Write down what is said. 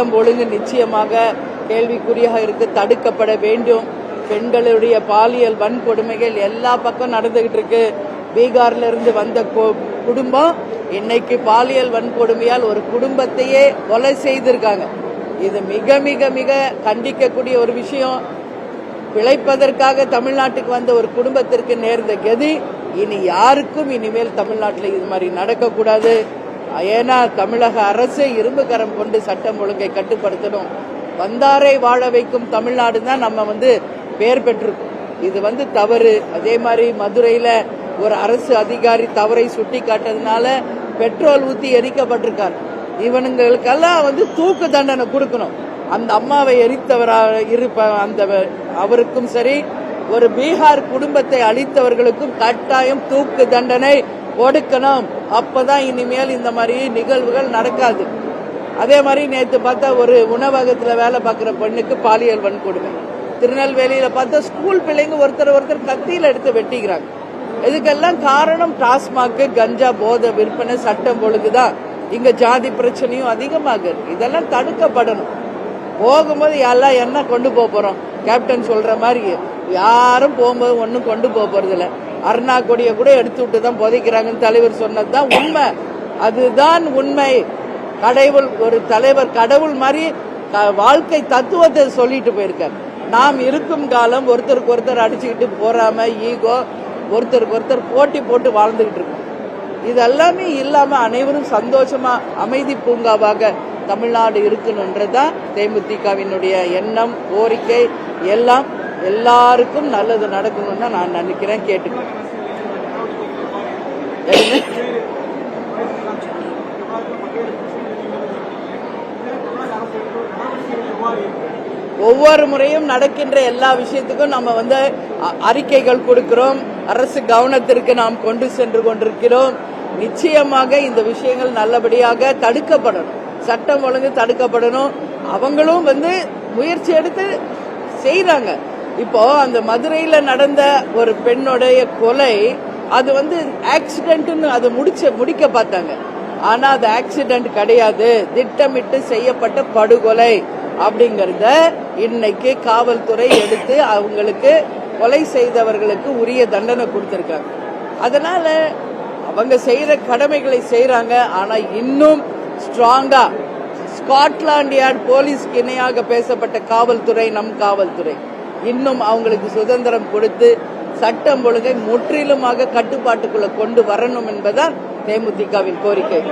சட்டம் ஒழுங்கு நிச்சயமாக கேள்விக்குறியாக இருக்கு, தடுக்கப்பட வேண்டும். பெண்களுடைய பாலியல் வன்கொடுமைகள் எல்லா பக்கம் நடந்துகிட்டு இருக்கு. பீகார்ல இருந்து வந்த குடும்பம் இன்னைக்கு பாலியல் வன்கொடுமையால் ஒரு குடும்பத்தையே கொலை செய்திருக்காங்க. இது மிக மிக மிக கண்டிக்கக்கூடிய ஒரு விஷயம். பிழைப்பதற்காக தமிழ்நாட்டுக்கு வந்த ஒரு குடும்பத்திற்கு நேர்ந்த கதி இனி யாருக்கும் இனிமேல் தமிழ்நாட்டில் இது மாதிரி நடக்கக்கூடாது. ஏன்னா தமிழக அரசு இரும்பு கரம் கொண்டு சட்டம் ஒழுங்கை கட்டுப்படுத்தணும். வந்தாரை வாழ வைக்கும் தமிழ்நாடு தான் நம்ம பெயர் பெற்றிருக்கோம். இது தவறு. அதே மாதிரி மதுரையில ஒரு அரசு அதிகாரி தவறை சுட்டி காட்டதுனால பெட்ரோல் ஊத்தி எரிக்கப்பட்டிருக்காரு. இவனுங்களுக்கெல்லாம் தூக்கு தண்டனை கொடுக்கணும். அந்த அம்மாவை எரித்தவராக அவருக்கும் சரி, ஒரு பீகார் குடும்பத்தை அழித்தவர்களுக்கும் கட்டாயம் தூக்கு தண்டனை கொடுக்கணும். அப்பதான் இனிமேல் இந்த மாதிரி நிகழ்வுகள் நடக்காது. அதே மாதிரி நேற்று பார்த்தா ஒரு உணவகத்தில் வேலை பார்க்கிற பெண்ணுக்கு பாலியல் வன்கொடுமை. திருநெல்வேலியில பார்த்தா ஸ்கூல் பிள்ளைங்க ஒருத்தர் கத்தியில எடுத்து வெட்டிக்கிறாங்க. இதுக்கெல்லாம் காரணம் டாஸ்மாக், கஞ்சா போதை விற்பனை, சட்டம் ஒழுங்குதான். இங்க ஜாதி பிரச்சனையும் அதிகமாக இருக்கு. இதெல்லாம் தடுக்கப்படணும். போகும்போது எல்லாம் என்ன கொண்டு போறோம்? கேப்டன் சொல்ற மாதிரி யாரும் போகும்போது ஒன்னும் கொண்டு போறது இல்ல. அருணா கொடியை கூட எடுத்து விட்டு தான் புதைக்கிறாங்கன்னு தலைவர் சொன்னதுதான் உண்மை. அதுதான் உண்மை. ஒரு தலைவர் கடவுள் மாதிரி வாழ்க்கை தத்துவத்தை சொல்லிட்டு போயிருக்காரு. நாம் இருக்கும் காலம் ஒருத்தருக்கு ஒருத்தர் அடிச்சுக்கிட்டு போறாம ஈகோ, ஒருத்தருக்கு ஒருத்தர் போட்டி போட்டு வாழ்ந்துகிட்டு இருக்கோம். இதெல்லாமே இல்லாம அனைவரும் சந்தோஷமா அமைதி பூங்காவாக தமிழ்நாடு இருக்கணும்ன்றதான் தேமுதிகவினுடைய எண்ணம், கோரிக்கை. எல்லாம் எல்லாருக்கும் நல்லது நடக்கணும்னு தான் நான் நினைக்கிறேன், கேட்டுக்கிறேன். ஒவ்வொரு முறையும் நடக்கின்ற எல்லா விஷயத்துக்கும் நம்ம அறிக்கைகள் கொடுக்கிறோம். அரசு கவனத்திற்கு நாம் கொண்டு சென்று கொண்டிருக்கிறோம். நிச்சயமாக இந்த விஷயங்கள் நல்லபடியாக தடுக்கப்படணும். சட்டம் ஒழுங்கு தடுக்கப்படணும். அவங்களும் முயற்சி எடுத்து செய்யறாங்க. இப்போ அந்த மதுரையில நடந்த ஒரு பெண்ணுடைய கொலை, அது ஆக்சிடென்ட்னு அது முடிக்க பார்த்தாங்க. ஆனா அது ஆக்சிடென்ட் கிடையாது, திட்டமிட்டு செய்யப்பட்ட படுகொலை அப்படிங்கறத இன்னைக்கு காவல்துறை எடுத்து அவங்களுக்கு கொலை செய்தவர்களுக்கு உரிய தண்டனை கொடுத்திருக்காங்க. அதனால அவங்க செய்யற கடமைகளை செய்யறாங்க. ஆனா இன்னும் ஸ்ட்ராங்கா ஸ்காட்லாந்து யார்ட் போலீஸ்க்கு இணையாக பேசப்பட்ட காவல்துறை, நம் காவல்துறை இன்னும் அவங்களுக்கு சுதந்திரம் கொடுத்து சட்டம் ஒழுங்கை முற்றிலுமாக கட்டுப்பாட்டுக்குள்ள கொண்டு வரணும் என்பதுதான் தேமுதிகவின் கோரிக்கை.